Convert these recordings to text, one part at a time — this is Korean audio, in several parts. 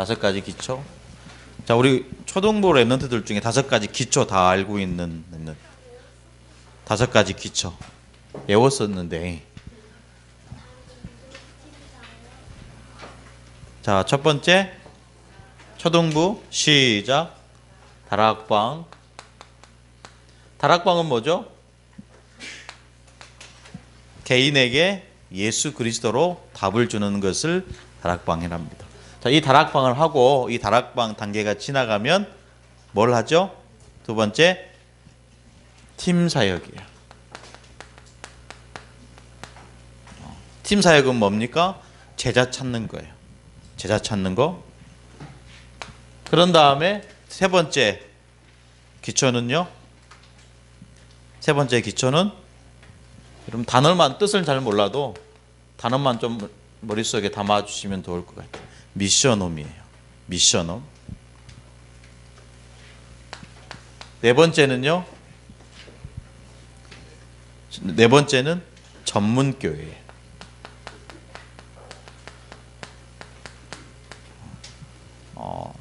5가지 기초. 자, 우리 초등부 랩런트들 중에 5가지 기초 다 알고 있는 랩런트. 5가지 기초 외웠었는데. 자, 첫 번째 초등부 시작. 다락방. 다락방은 뭐죠? 개인에게 예수 그리스도로 답을 주는 것을 다락방이랍니다. 자, 이 다락방을 하고 이 다락방 단계가 지나가면 뭘 하죠? 두 번째 팀 사역이에요. 팀 사역은 뭡니까? 제자 찾는 거예요. 제자 찾는 거. 그런 다음에 세 번째 기초는요. 세 번째 기초는 여러분 단어만 뜻을 잘 몰라도 단어만 좀 머릿속에 담아주시면 좋을 것 같아요. 미션홈이에요. 미션홈. 네 번째는요. 네 번째는 전문교회예요.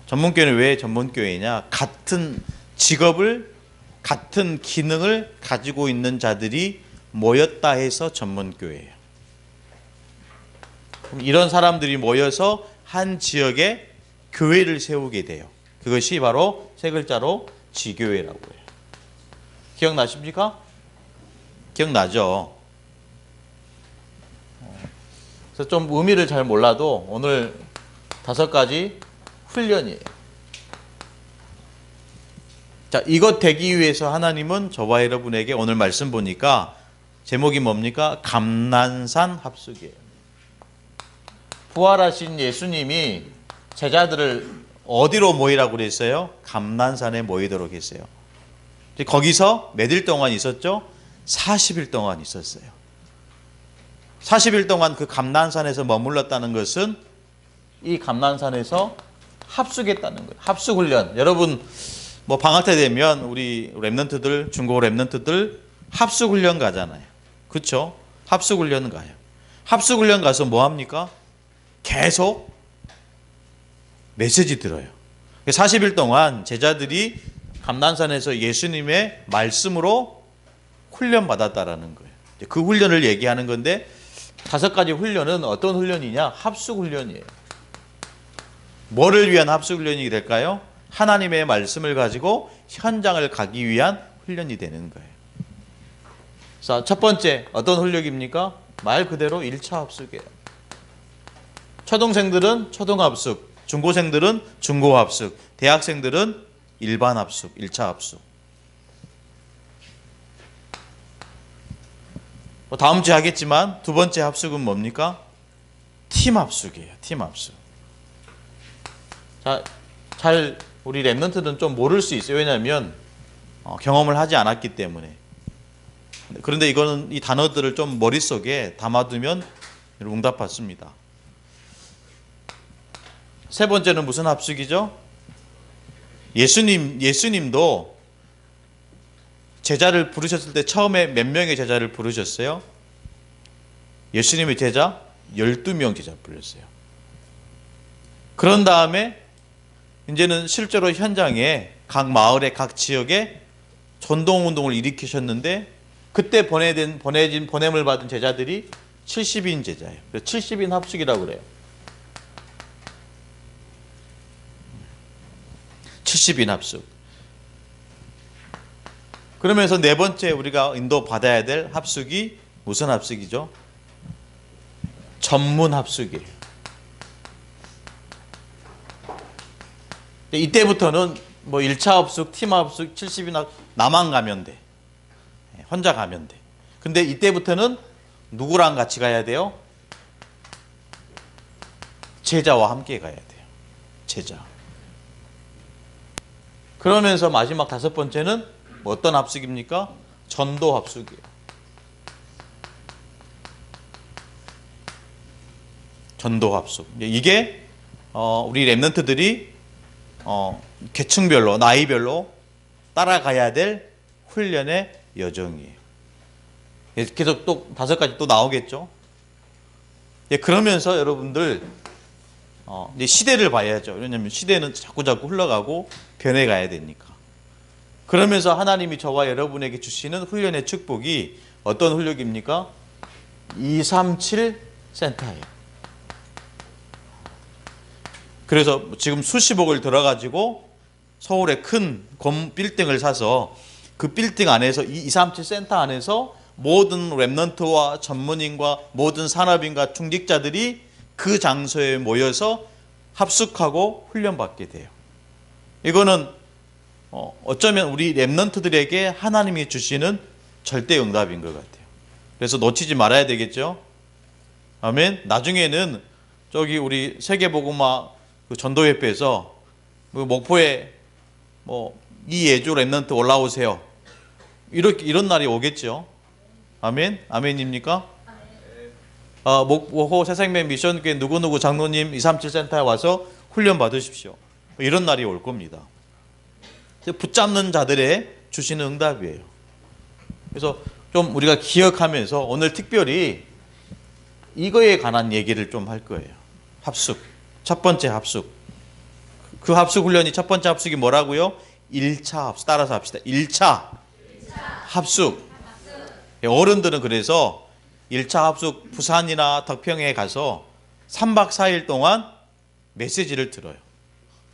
전문교회는 왜 전문교회냐? 같은 직업을, 같은 기능을 가지고 있는 자들이 모였다 해서 전문교회예요. 그럼 이런 사람들이 모여서 한 지역에 교회를 세우게 돼요. 그것이 바로 세 글자로 지교회라고 해요. 기억나십니까? 기억나죠? 그래서 좀 의미를 잘 몰라도 오늘 5가지 훈련이에요. 자, 이것 되기 위해서 하나님은 저와 여러분에게 오늘 말씀 보니까 제목이 뭡니까? 감난산 합숙이에요. 부활하신 예수님이 제자들을 어디로 모이라고 그랬어요? 감난산에 모이도록 했어요. 거기서 몇 일 동안 있었죠? 40일 동안 있었어요. 40일 동안 그 감난산에서 머물렀다는 것은 이 감난산에서 합숙했다는 거예요. 합숙훈련. 여러분 뭐 방학 때 되면 우리 랩런트들, 중고 랩런트들 합숙훈련 가잖아요. 그렇죠? 합숙훈련 가요. 합숙훈련 가서 뭐 합니까? 계속 메시지 들어요. 40일 동안 제자들이 감난산에서 예수님의 말씀으로 훈련받았다라는 거예요. 그 훈련을 얘기하는 건데 5가지 훈련은 어떤 훈련이냐? 합숙훈련이에요. 뭐를 위한 합숙훈련이 될까요? 하나님의 말씀을 가지고 현장을 가기 위한 훈련이 되는 거예요. 자, 첫 번째 어떤 훈련입니까? 말 그대로 1차 합숙이에요. 초등생들은 초등합숙, 중고생들은 중고합숙, 대학생들은 일반 합숙, 1차 합숙. 다음 주에 하겠지만 두 번째 합숙은 뭡니까? 팀 합숙이에요. 팀 합숙. 자, 잘 우리 랩런트는 좀 모를 수 있어요. 왜냐하면 경험을 하지 않았기 때문에. 그런데 이거는 이 단어들을 좀 머릿속에 담아두면 응답받습니다. 세 번째는 무슨 합숙이죠? 예수님도 제자를 부르셨을 때 처음에 몇 명의 제자를 부르셨어요? 예수님의 제자 12명 제자 부르셨어요. 그런 다음에 이제는 실제로 현장에 각 마을에 각 지역에 전동운동을 일으키셨는데 그때 보냄을 받은 제자들이 70인 제자예요. 70인 합숙이라고 그래요. 70인 합숙. 그러면서 네 번째 우리가 인도받아야 될 합숙이 무슨 합숙이죠? 전문 합숙이에요. 이때부터는 뭐 1차 합숙, 팀 합숙, 70인 합숙 나만 가면 돼. 혼자 가면 돼. 근데 이때부터는 누구랑 같이 가야 돼요? 제자와 함께 가야 돼요. 제자. 그러면서 마지막 5번째는 뭐 어떤 합숙입니까? 전도 합숙이에요. 전도 합숙. 이게 우리 랩런트들이 계층별로, 나이별로 따라가야 될 훈련의 여정이에요. 계속 또 5가지 또 나오겠죠. 그러면서 여러분들 이제 시대를 봐야죠. 왜냐하면 시대는 자꾸자꾸 흘러가고 변해가야 되니까. 그러면서 하나님이 저와 여러분에게 주시는 훈련의 축복이 어떤 훈련입니까? 237 센터예요. 그래서 지금 수십억을 들어가지고 서울에 큰 빌딩을 사서 그 빌딩 안에서 237 센터 안에서 모든 랩넌트와 전문인과 모든 산업인과 중직자들이 그 장소에 모여서 합숙하고 훈련받게 돼요. 이거는 어쩌면 우리 랩넌트들에게 하나님이 주시는 절대 응답인 것 같아요. 그래서 놓치지 말아야 되겠죠. 아멘. 나중에는 저기 우리 세계복음화 그 전도협회에서 그 목포에 이예주 랩넌트 올라오세요. 이런 날이 오겠죠. 아멘. 아멘입니까? 목포 새생명 미션교회 누구누구 장로님 237 센터에 와서 훈련 받으십시오. 이런 날이 올 겁니다. 붙잡는 자들의 주시는 응답이에요. 그래서 좀 우리가 기억하면서 오늘 특별히 이거에 관한 얘기를 좀 할 거예요. 합숙. 첫 번째 합숙. 그 합숙 훈련이 첫 번째 합숙이 뭐라고요? 1차 합숙. 따라서 합시다. 1차 합숙. 어른들은 그래서 1차 합숙 부산이나 덕평에 가서 3박 4일 동안 메시지를 들어요.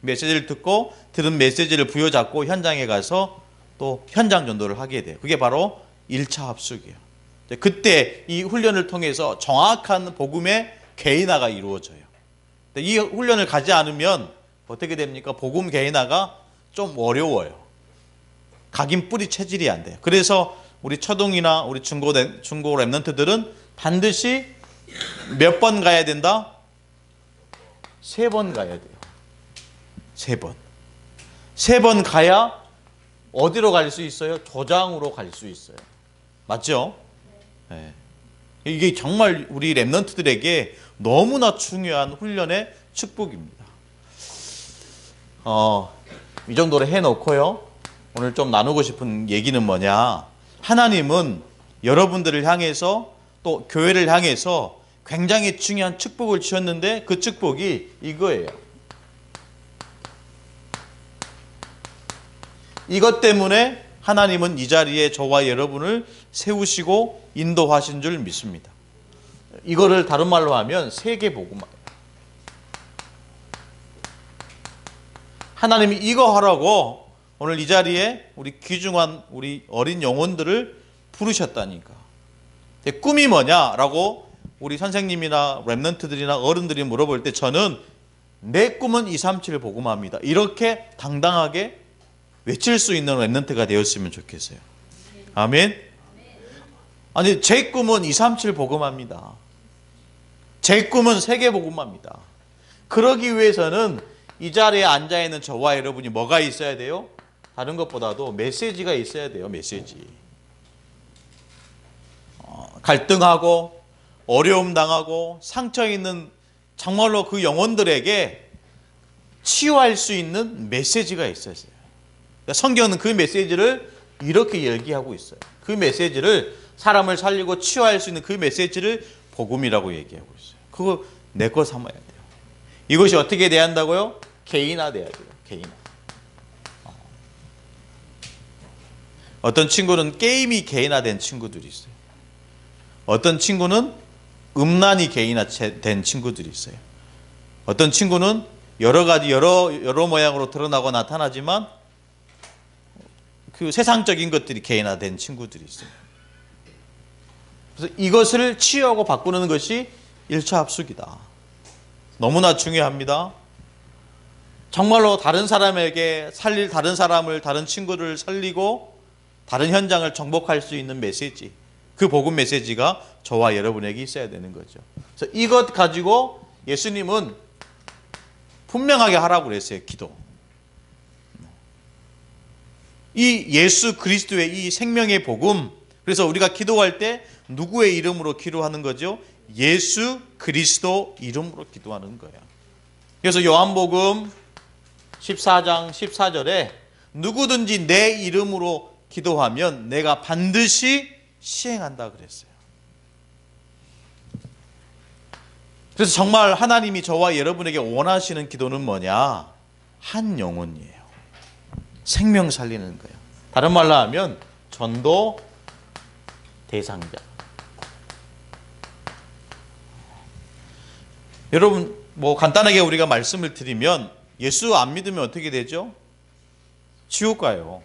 메시지를 듣고 들은 메시지를 부여잡고 현장에 가서 또 현장 전도를 하게 돼요. 그게 바로 1차 합숙이에요. 그때 이 훈련을 통해서 정확한 복음의 개인화가 이루어져요. 이 훈련을 가지 않으면 어떻게 됩니까? 복음 개인화가 좀 어려워요. 각인 뿌리 체질이 안 돼요. 그래서 우리 초등이나 우리 중고 랩넌트들은 반드시 몇 번 가야 된다? 3번 가야 돼요. 3번. 3번 가야 어디로 갈 수 있어요? 조장으로 갈 수 있어요. 맞죠? 네. 이게 정말 우리 랩넌트들에게 너무나 중요한 훈련의 축복입니다. 이 정도로 해놓고요. 오늘 좀 나누고 싶은 얘기는 뭐냐? 하나님은 여러분들을 향해서 또 교회를 향해서 굉장히 중요한 축복을 주셨는데 그 축복이 이거예요. 이것 때문에 하나님은 이 자리에 저와 여러분을 세우시고 인도하신 줄 믿습니다. 이거를 다른 말로 하면 세계복음화예요. 하나님이 이거 하라고 오늘 이 자리에 우리 귀중한 우리 어린 영혼들을 부르셨다니까. 꿈이 뭐냐라고 우리 선생님이나 랩넌트들이나 어른들이 물어볼 때 저는 내 꿈은 237 복음화입니다. 이렇게 당당하게 외칠 수 있는 랩넌트가 되었으면 좋겠어요. 아멘. 아니 제 꿈은 237 복음화입니다. 제 꿈은 세계 복음화입니다. 그러기 위해서는 이 자리에 앉아있는 저와 여러분이 뭐가 있어야 돼요? 다른 것보다도 메시지가 있어야 돼요. 메시지. 갈등하고 어려움 당하고 상처 있는 정말로 그 영혼들에게 치유할 수 있는 메시지가 있었어요. 성경은 그 메시지를 이렇게 얘기하고 있어요. 그 메시지를 사람을 살리고 치유할 수 있는 그 메시지를 복음이라고 얘기하고 있어요. 그거 내 거 삼아야 돼요. 이것이 어떻게 돼야 한다고요? 개인화돼야 돼요. 개인화. 어떤 친구는 게임이 개인화된 친구들이 있어요. 어떤 친구는 음란이 개인화된 친구들이 있어요. 어떤 친구는 여러 가지 여러 모양으로 드러나고 나타나지만 그 세상적인 것들이 개인화된 친구들이 있어요. 그래서 이것을 치유하고 바꾸는 것이 1차 합숙이다. 너무나 중요합니다. 정말로 다른 사람에게 다른 사람을, 다른 친구를 살리고 다른 현장을 정복할 수 있는 메시지, 그 복음 메시지가 저와 여러분에게 있어야 되는 거죠. 그래서 이것 가지고 예수님은 분명하게 하라고 그랬어요. 기도. 이 예수 그리스도의 이 생명의 복음, 그래서 우리가 기도할 때 누구의 이름으로 기도하는 거죠? 예수 그리스도 이름으로 기도하는 거예요. 그래서 요한복음 14장 14절에 누구든지 내 이름으로 기도하면 내가 반드시 시행한다 그랬어요. 그래서 정말 하나님이 저와 여러분에게 원하시는 기도는 뭐냐? 한 영혼이에요. 생명 살리는 거예요. 다른 말로 하면 전도 대상자. 여러분, 뭐 간단하게 우리가 말씀을 드리면 예수 안 믿으면 어떻게 되죠? 지옥 가요.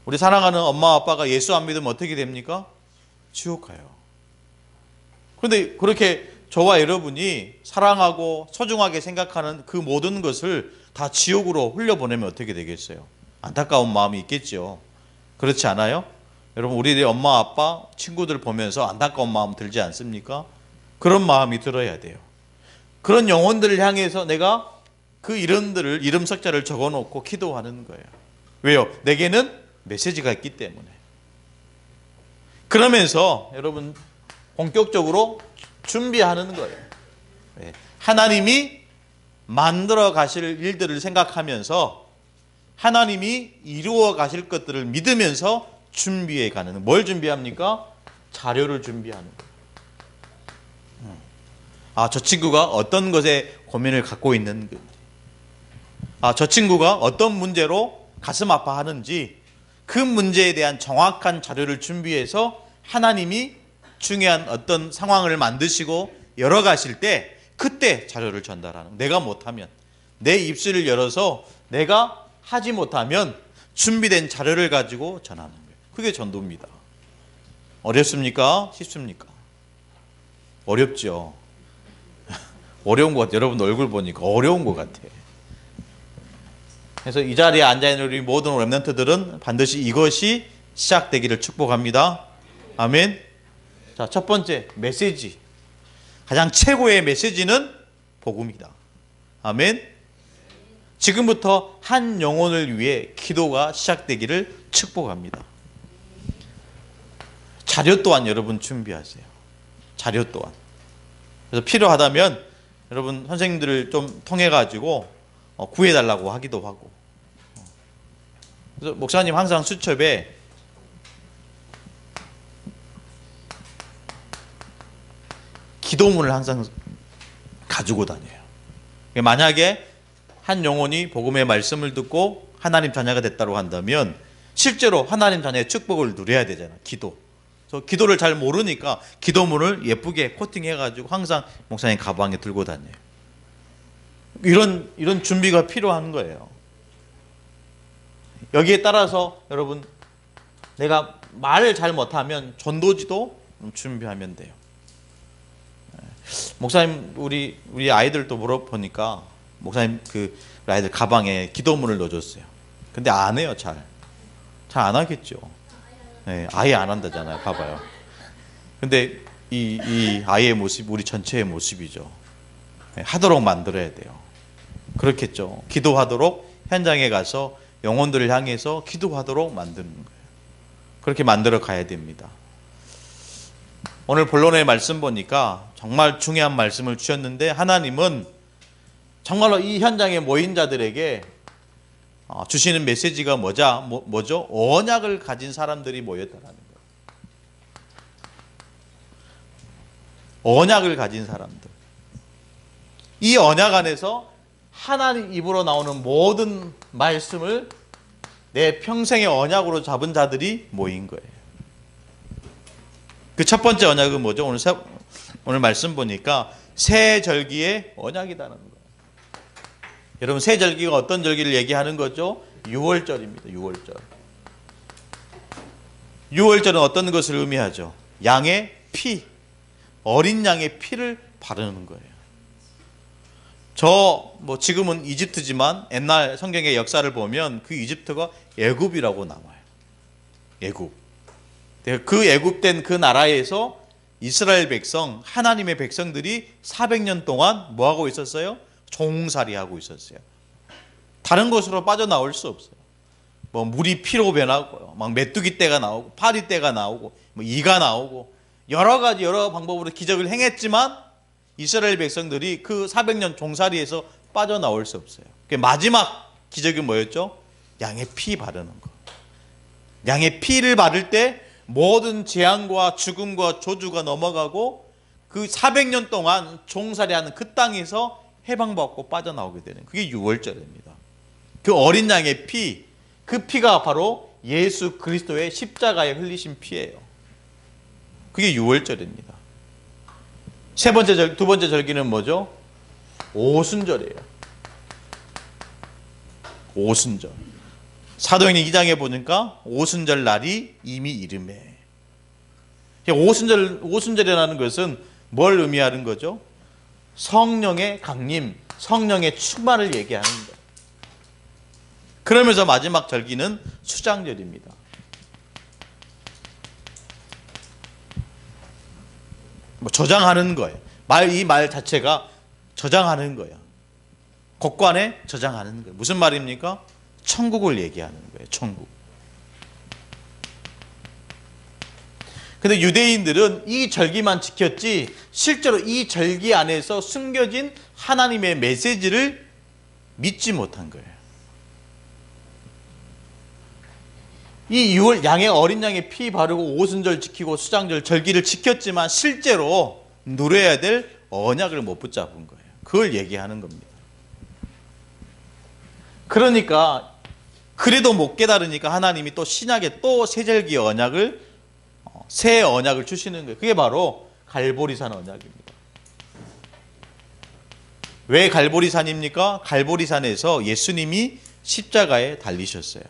우리 사랑하는 엄마 아빠가 예수 안 믿으면 어떻게 됩니까? 지옥 가요. 그런데 그렇게 저와 여러분이 사랑하고 소중하게 생각하는 그 모든 것을 다 지옥으로 흘려보내면 어떻게 되겠어요? 안타까운 마음이 있겠죠. 그렇지 않아요? 여러분, 우리의 엄마 아빠 친구들 보면서 안타까운 마음 들지 않습니까? 그런 마음이 들어야 돼요. 그런 영혼들을 향해서 내가 그 이름들을, 이름 석자를 적어놓고 기도하는 거예요. 왜요? 내게는 메시지가 있기 때문에. 그러면서 여러분 본격적으로 준비하는 거예요. 하나님이 만들어 가실 일들을 생각하면서 하나님이 이루어 가실 것들을 믿으면서 준비해 가는. 뭘 준비합니까? 자료를 준비하는 거예요. 저 친구가 어떤 것에 고민을 갖고 있는 건지, 저 친구가 어떤 문제로 가슴 아파하는지, 그 문제에 대한 정확한 자료를 준비해서 하나님이 중요한 어떤 상황을 만드시고 열어가실 때 그때 자료를 전달하는. 내가 못하면, 내 입술을 열어서 내가 하지 못하면 준비된 자료를 가지고 전하는 거예요. 그게 전도입니다. 어렵습니까? 쉽습니까? 어렵죠. 어려운 것 같아요. 여러분 얼굴 보니까 어려운 것 같아요. 그래서 이 자리에 앉아있는 우리 모든 렘넌트들은 반드시 이것이 시작되기를 축복합니다. 아멘. 자, 첫 번째 메시지. 가장 최고의 메시지는 복음이다. 아멘. 지금부터 한 영혼을 위해 기도가 시작되기를 축복합니다. 자료 또한 여러분 준비하세요. 자료 또한. 그래서 필요하다면 여러분 선생님들을 좀 통해 가지고 구해달라고 하기도 하고. 그래서 목사님 항상 수첩에 기도문을 항상 가지고 다녀요. 만약에 한 영혼이 복음의 말씀을 듣고 하나님 자녀가 됐다고 한다면 실제로 하나님 자녀의 축복을 누려야 되잖아요. 기도. 그래서 기도를 잘 모르니까 기도문을 예쁘게 코팅해가지고 항상 목사님 가방에 들고 다녀요. 이런 준비가 필요한 거예요. 여기에 따라서 여러분, 내가 말을 잘 못하면 전도지도 준비하면 돼요. 목사님, 우리 아이들도 물어보니까 목사님 그 아이들 가방에 기도문을 넣어줬어요. 근데 안 해요. 잘 안 하겠죠. 네, 아예 안 한다잖아요. 봐봐요. 근데 이 아이의 모습, 우리 전체의 모습이죠. 네, 하도록 만들어야 돼요. 그렇겠죠. 기도하도록, 현장에 가서 영혼들을 향해서 기도하도록 만드는 거예요. 그렇게 만들어 가야 됩니다. 오늘 본론의 말씀 보니까 정말 중요한 말씀을 주셨는데, 하나님은 정말로 이 현장에 모인 자들에게 주시는 메시지가 뭐죠? 언약을 가진 사람들이 모였다는 거예요. 언약을 가진 사람들. 이 언약 안에서 하나님 입으로 나오는 모든 말씀을 내 평생의 언약으로 잡은 자들이 모인 거예요. 그 첫 번째 언약은 뭐죠? 오늘 말씀 보니까 새 절기의 언약이라는 거예요. 여러분, 새 절기가 어떤 절기를 얘기하는 거죠? 6월절입니다. 6월절. 6월절은 어떤 것을 의미하죠? 양의 피, 어린 양의 피를 바르는 거예요. 지금은 이집트지만 옛날 성경의 역사를 보면 그 이집트가 애굽이라고 나와요. 애굽. 그 애굽된 그 나라에서 이스라엘 백성, 하나님의 백성들이 400년 동안 뭐 하고 있었어요? 종살이 하고 있었어요. 다른 곳으로 빠져나올 수 없어요. 물이 피로 변하고요. 막 메뚜기 떼가 나오고, 파리 떼가 나오고, 이가 나오고, 여러 방법으로 기적을 행했지만 이스라엘 백성들이 그 400년 종살이에서 빠져나올 수 없어요. 마지막 기적이 뭐였죠? 양의 피 바르는 거. 양의 피를 바를 때 모든 재앙과 죽음과 저주가 넘어가고 그 400년 동안 종살이하는 그 땅에서 해방받고 빠져나오게 되는 그게 유월절입니다. 그 어린 양의 피, 그 피가 바로 예수 그리스도의 십자가에 흘리신 피예요. 그게 유월절입니다. 두 번째 절기는 뭐죠? 오순절이에요. 오순절. 사도행전 2장에 보니까 오순절 날이 이미 이르매. 오순절이라는 것은 뭘 의미하는 거죠? 성령의 강림, 성령의 충만을 얘기하는 거예요. 그러면서 마지막 절기는 수장절입니다. 저장하는 거예요. 이 말 자체가 저장하는 거예요. 곡관에 저장하는 거예요. 무슨 말입니까? 천국을 얘기하는 거예요. 천국. 근데 유대인들은 이 절기만 지켰지 실제로 이 절기 안에서 숨겨진 하나님의 메시지를 믿지 못한 거예요. 이 6월 어린 양의 피 바르고 오순절 지키고 수장절 절기를 지켰지만 실제로 누려야 될 언약을 못 붙잡은 거예요. 그걸 얘기하는 겁니다. 그러니까 그래도 못 깨달으니까 하나님이 또 신약에 또 새 절기 언약을 새 언약을 주시는 거예요. 그게 바로 갈보리산 언약입니다. 왜 갈보리산입니까? 갈보리산에서 예수님이 십자가에 달리셨어요.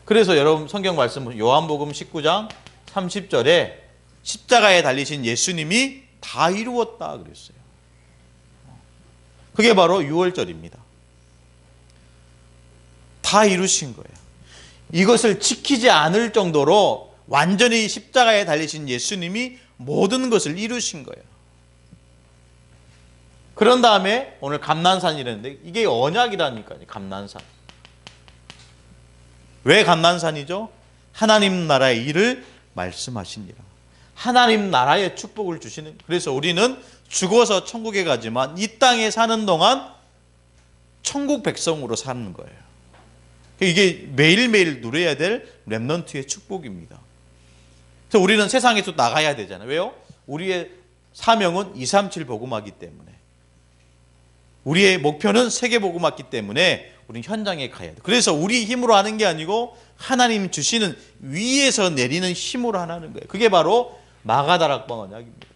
그래서 여러분 성경 말씀 요한복음 19장 30절에 십자가에 달리신 예수님이 다 이루었다 그랬어요. 그게 바로 유월절입니다. 다 이루신 거예요. 이것을 지키지 않을 정도로 완전히 십자가에 달리신 예수님이 모든 것을 이루신 거예요. 그런 다음에 오늘 감난산이라는데 이게 언약이라니까요. 감난산. 왜 감난산이죠? 하나님 나라의 일을 말씀하시니라. 하나님 나라의 축복을 주시는. 그래서 우리는 죽어서 천국에 가지만 이 땅에 사는 동안 천국 백성으로 사는 거예요. 이게 매일매일 누려야 될 렘넌트의 축복입니다. 그래서 우리는 세상에서 나가야 되잖아요. 왜요? 우리의 사명은 237 복음화기 때문에. 우리의 목표는 세계 복음화기 때문에 우리는 현장에 가야 돼요. 그래서 우리 힘으로 하는 게 아니고 하나님 주시는 위에서 내리는 힘으로 하는 거예요. 그게 바로 마가다락방 언약입니다.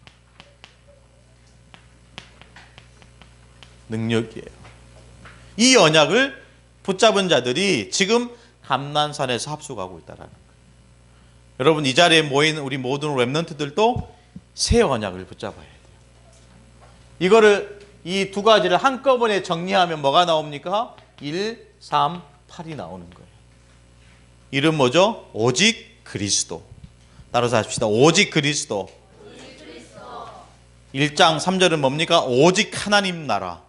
능력이에요. 이 언약을 붙잡은 자들이 지금 감난산에서 합숙하고 있다는 거예요. 여러분 이 자리에 모인 우리 모든 렘넌트들도 새 언약을 붙잡아야 돼요. 이거를 이 두 가지를 한꺼번에 정리하면 뭐가 나옵니까? 1, 3, 8이 나오는 거예요. 이름 뭐죠? 오직 그리스도. 따라서 하십시다. 오직 그리스도. 1장 3절은 뭡니까? 오직 하나님 나라.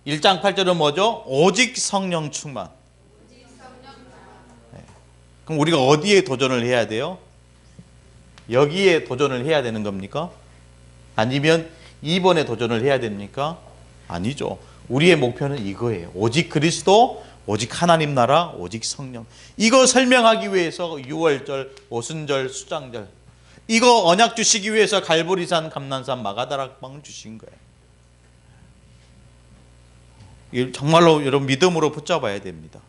1장 8절은 뭐죠? 오직 성령 충만. 네. 그럼 우리가 어디에 도전을 해야 돼요? 여기에 도전을 해야 되는 겁니까? 아니면 2번에 도전을 해야 됩니까? 아니죠. 우리의 목표는 이거예요. 오직 그리스도, 오직 하나님 나라, 오직 성령. 이거 설명하기 위해서 6월절, 오순절, 수장절. 이거 언약 주시기 위해서 갈보리산, 감난산, 마가다락방을 주신 거예요. 정말로 여러분 믿음으로 붙잡아야 됩니다.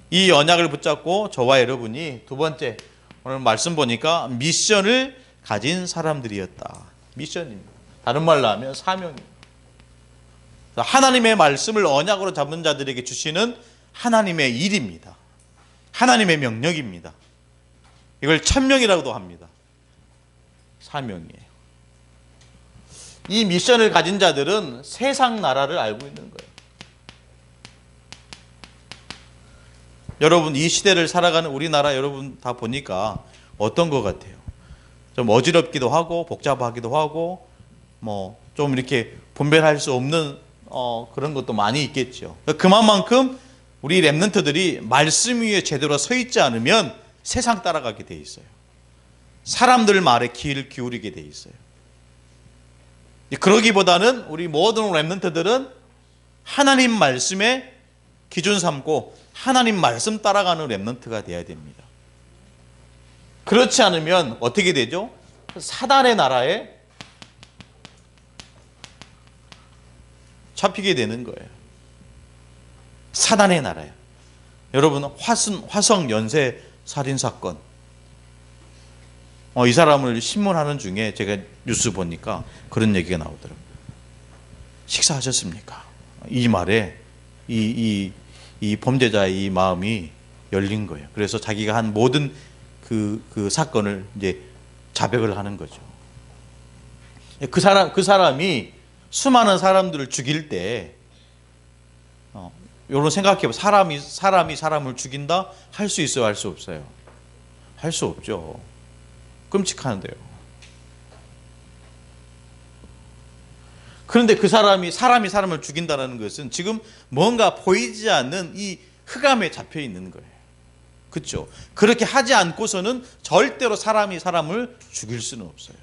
이 언약을 붙잡고 저와 여러분이 두 번째 오늘 말씀 보니까 미션을 가진 사람들이었다. 미션입니다. 다른 말로 하면 사명입니다. 하나님의 말씀을 언약으로 잡은 자들에게 주시는 하나님의 일입니다. 하나님의 명령입니다. 이걸 천명이라고도 합니다. 사명이에요. 이 미션을 가진 자들은 세상 나라를 알고 있는 거예요. 여러분 이 시대를 살아가는 우리나라 여러분 다 보니까 어떤 것 같아요? 좀 어지럽기도 하고 복잡하기도 하고 뭐 좀 이렇게 분별할 수 없는 그런 것도 많이 있겠죠. 그만큼 우리 렘넌트들이 말씀 위에 제대로 서 있지 않으면 세상 따라가게 돼 있어요. 사람들 말에 귀를 기울이게 돼 있어요. 그러기보다는 우리 모든 렘넌트들은 하나님 말씀에 기준 삼고 하나님 말씀 따라가는 렘넌트가 돼야 됩니다. 그렇지 않으면 어떻게 되죠? 사단의 나라에 잡히게 되는 거예요. 사단의 나라예요. 여러분, 화성 연쇄 살인 사건. 이 사람을 신문하는 중에 제가 뉴스 보니까 그런 얘기가 나오더라고요. 식사하셨습니까? 이 말에 이 범죄자의 이 마음이 열린 거예요. 그래서 자기가 한 모든 그 사건을 이제 자백을 하는 거죠. 그 사람이 수많은 사람들을 죽일 때, 여러분 생각해봐. 사람이 사람을 죽인다? 할 수 있어요? 할 수 없어요? 할 수 없죠. 끔찍한데요. 그런데 그 사람이 사람을 죽인다는 것은 지금 뭔가 보이지 않는 이 흑암에 잡혀 있는 거예요. 그렇죠? 그렇게 하지 않고서는 절대로 사람이 사람을 죽일 수는 없어요.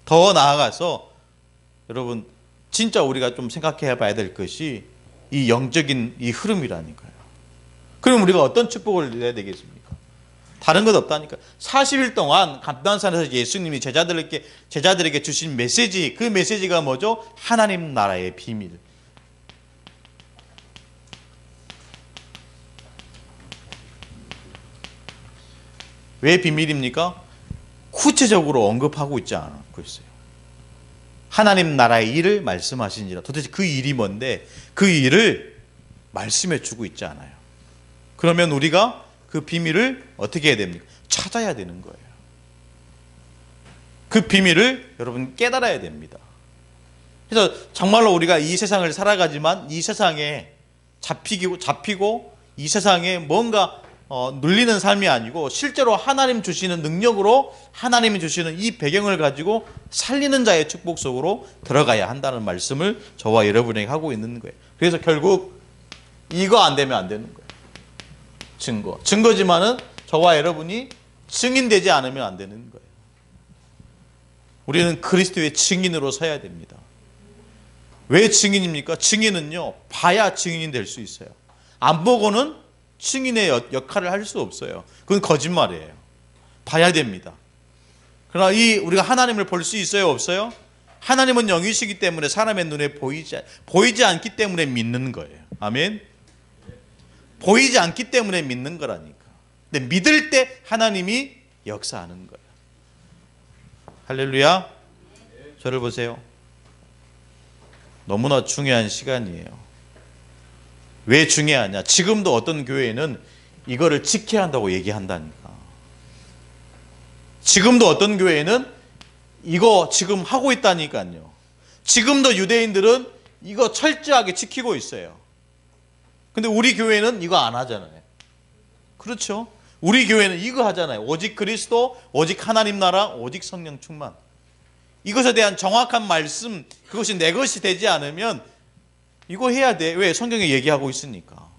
더 나아가서 여러분 진짜 우리가 좀 생각해 봐야 될 것이 이 영적인 이 흐름이라니까요. 그럼 우리가 어떤 축복을 누려야 되겠습니까? 다른 것 없다니까. 40일 동안 감난산에서 예수님이 제자들에게 주신 메시지, 그 메시지가 뭐죠? 하나님 나라의 비밀. 왜 비밀입니까? 구체적으로 언급하고 있지 않고 있어요. 하나님 나라의 일을 말씀하시니라. 도대체 그 일이 뭔데 그 일을 말씀해 주고 있지 않아요. 그러면 우리가 그 비밀을 어떻게 해야 됩니까? 찾아야 되는 거예요. 그 비밀을 여러분 깨달아야 됩니다. 그래서 정말로 우리가 이 세상을 살아가지만 이 세상에 잡히고 이 세상에 뭔가 눌리는 삶이 아니고 실제로 하나님 주시는 능력으로 하나님이 주시는 이 배경을 가지고 살리는 자의 축복 속으로 들어가야 한다는 말씀을 저와 여러분에게 하고 있는 거예요. 그래서 결국 이거 안 되면 안 되는 거예요. 증거지만은 저와 여러분이 증인되지 않으면 안 되는 거예요. 우리는 그리스도의 증인으로 서야 됩니다. 왜 증인입니까? 증인은요, 봐야 증인이 될 수 있어요. 안 보고는 증인의 역할을 할 수 없어요. 그건 거짓말이에요. 봐야 됩니다. 그러나 우리가 하나님을 볼 수 있어요? 없어요? 하나님은 영이시기 때문에 사람의 눈에 보이지 않기 때문에 믿는 거예요. 아멘? 보이지 않기 때문에 믿는 거라니까. 근데 믿을 때 하나님이 역사하는 거예요. 할렐루야. 저를 보세요. 너무나 중요한 시간이에요. 왜 중요하냐? 지금도 어떤 교회는 이거를 지켜야 한다고 얘기한다니까. 지금도 어떤 교회는 이거 지금 하고 있다니까요. 지금도 유대인들은 이거 철저하게 지키고 있어요. 근데 우리 교회는 이거 안 하잖아요. 그렇죠? 우리 교회는 이거 하잖아요. 오직 그리스도, 오직 하나님 나라, 오직 성령 충만. 이것에 대한 정확한 말씀, 그것이 내 것이 되지 않으면 이거 해야 돼. 왜? 성경에 얘기하고 있으니까.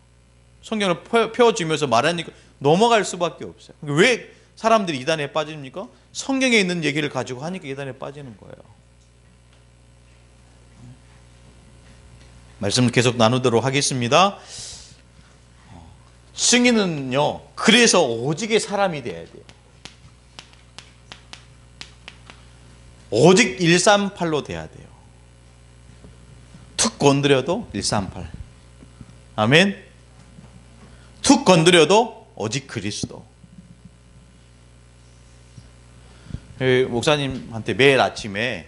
성경을 펴주면서 말하니까 넘어갈 수밖에 없어요. 왜 사람들이 이단에 빠집니까? 성경에 있는 얘기를 가지고 하니까 이단에 빠지는 거예요. 말씀 계속 나누도록 하겠습니다. 증인은요, 그래서 오직의 사람이 돼야 돼요. 오직 138로 돼야 돼요. 툭 건드려도 138. 아멘. 툭 건드려도 오직 그리스도. 목사님한테 매일 아침에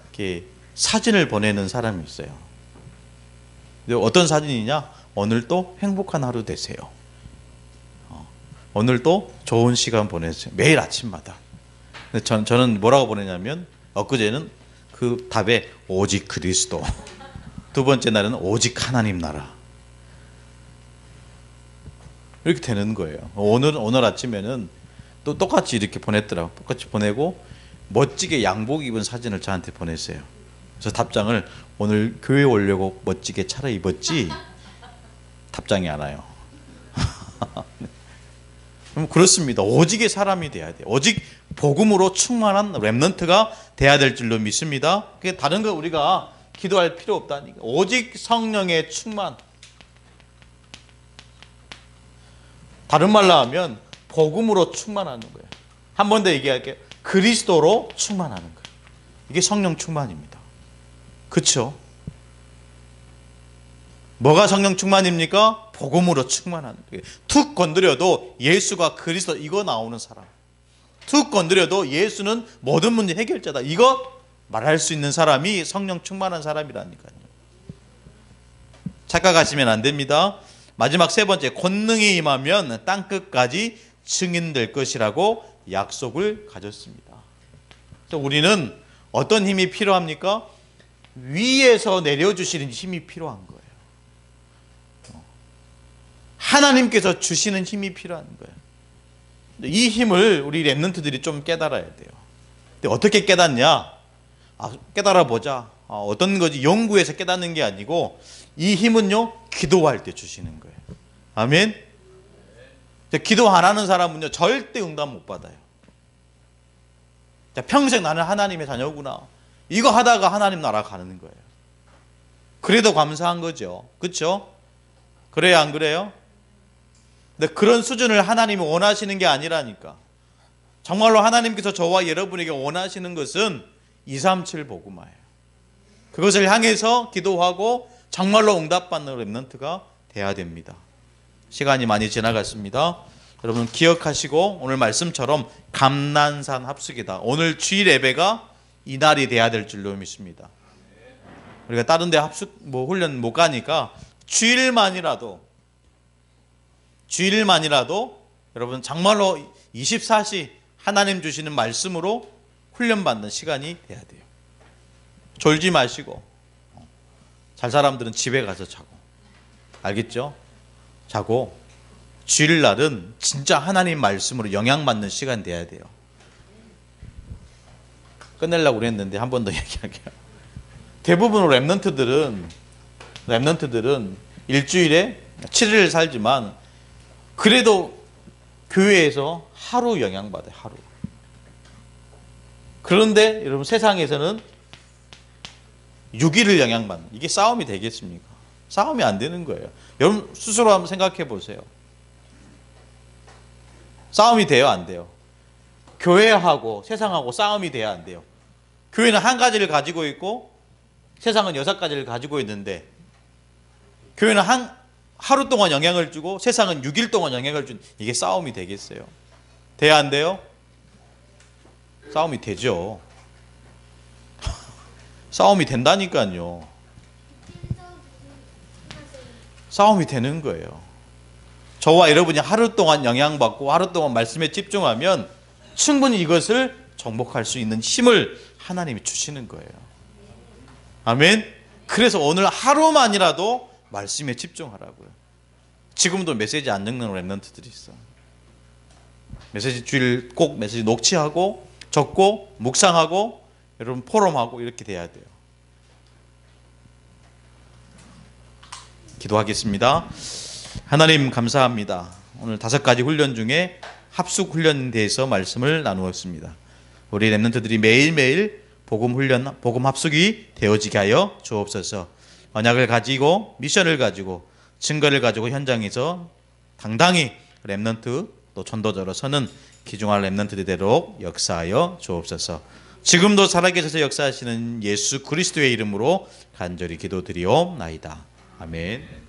이렇게 사진을 보내는 사람이 있어요. 어떤 사진이냐? 오늘도 행복한 하루 되세요. 오늘도 좋은 시간 보내세요. 매일 아침마다. 저는 뭐라고 보내냐면 엊그제는 그 답에 오직 그리스도. 두 번째 날은 오직 하나님 나라. 이렇게 되는 거예요. 오늘 아침에는 또 똑같이 이렇게 보냈더라고요. 똑같이 보내고 멋지게 양복 입은 사진을 저한테 보냈어요. 그래서 답장을 오늘 교회 오려고 멋지게 차려입었지? 답장이 안 와요. 그렇습니다. 오직의 사람이 돼야 돼요. 오직 복음으로 충만한 렘넌트가 돼야 될 줄로 믿습니다. 다른 거 우리가 기도할 필요 없다니까. 오직 성령의 충만. 다른 말로 하면 복음으로 충만하는 거예요. 한 번 더 얘기할게요. 그리스도로 충만하는 거예요. 이게 성령 충만입니다. 그렇죠? 뭐가 성령 충만입니까? 복음으로 충만하는 거예요. 툭 건드려도 예수가 그리스도, 이거 나오는 사람. 툭 건드려도 예수는 모든 문제 해결자다, 이거 말할 수 있는 사람이 성령 충만한 사람이라니까요. 착각하시면 안 됩니다. 마지막 세 번째, 권능이 임하면 땅끝까지 증인될 것이라고 약속을 가졌습니다. 우리는 어떤 힘이 필요합니까? 위에서 내려주시는 힘이 필요한 거예요. 하나님께서 주시는 힘이 필요한 거예요. 이 힘을 우리 렘넌트들이 좀 깨달아야 돼요. 근데 어떻게 깨닫냐? 깨달아 보자. 어떤 거지? 연구해서 깨닫는 게 아니고, 이 힘은요, 기도할 때 주시는 거예요. 아멘. 기도 안 하는 사람은요, 절대 응답 못 받아요. 평생 나는 하나님의 자녀구나, 이거 하다가 하나님 나라 가는 거예요. 그래도 감사한 거죠. 그렇죠? 그래요, 안 그래요? 근데 그런 수준을 하나님이 원하시는 게 아니라니까. 정말로 하나님께서 저와 여러분에게 원하시는 것은 237 복음화예요. 그것을 향해서 기도하고 정말로 응답받는 렘넌트가 돼야 됩니다. 시간이 많이 지나갔습니다. 여러분 기억하시고, 오늘 말씀처럼 감난산 합숙이다. 오늘 주일 예배가 이날이 돼야 될 줄로 믿습니다. 우리가 다른 데 합숙 훈련 못 가니까 주일만이라도 여러분 정말로 24시 하나님 주시는 말씀으로 훈련받는 시간이 돼야 돼요. 졸지 마시고, 잘 사람들은 집에 가서 자고, 알겠죠? 자고, 주일날은 진짜 하나님 말씀으로 영향받는 시간 돼야 돼요. 끝내려고 그랬는데 한 번 더 얘기할게요. 대부분 렘넌트들은 일주일에 7일을 살지만 그래도 교회에서 하루 영향받아요. 하루. 그런데 여러분 세상에서는 6일을 영향받는, 이게 싸움이 되겠습니까? 싸움이 안 되는 거예요. 여러분 스스로 한번 생각해 보세요. 싸움이 돼요, 안 돼요? 교회하고 세상하고 싸움이 돼야 안 돼요. 교회는 한 가지를 가지고 있고 세상은 6가지를 가지고 있는데, 교회는 하루 동안 영향을 주고 세상은 6일 동안 영향을 준, 이게 싸움이 되겠어요? 돼야 안 돼요? 싸움이 되죠. 싸움이 된다니까요. 싸움이 되는 거예요. 저와 여러분이 하루 동안 영향받고 하루 동안 말씀에 집중하면 충분히 이것을 정복할 수 있는 힘을 하나님이 주시는 거예요. 아멘. 그래서 오늘 하루만이라도 말씀에 집중하라고요. 지금도 메시지 안 읽는 렘넌트들이 있어. 메시지 주일 꼭 메시지 녹취하고 적고 묵상하고 여러분 포럼하고 이렇게 돼야 돼요. 기도하겠습니다. 하나님 감사합니다. 오늘 5가지 훈련 중에 합숙 훈련에 대해서 말씀을 나누었습니다. 우리 렘넌트들이 매일매일 복음 훈련, 복음 합숙이 되어지게 하여 주옵소서. 언약을 가지고 미션을 가지고 증거를 가지고 현장에서 당당히 렘넌트 또 전도자로 서는 귀중한 렘넌트들이 되도록 역사하여 주옵소서. 지금도 살아계셔서 역사하시는 예수 그리스도의 이름으로 간절히 기도드리옵나이다. 아멘.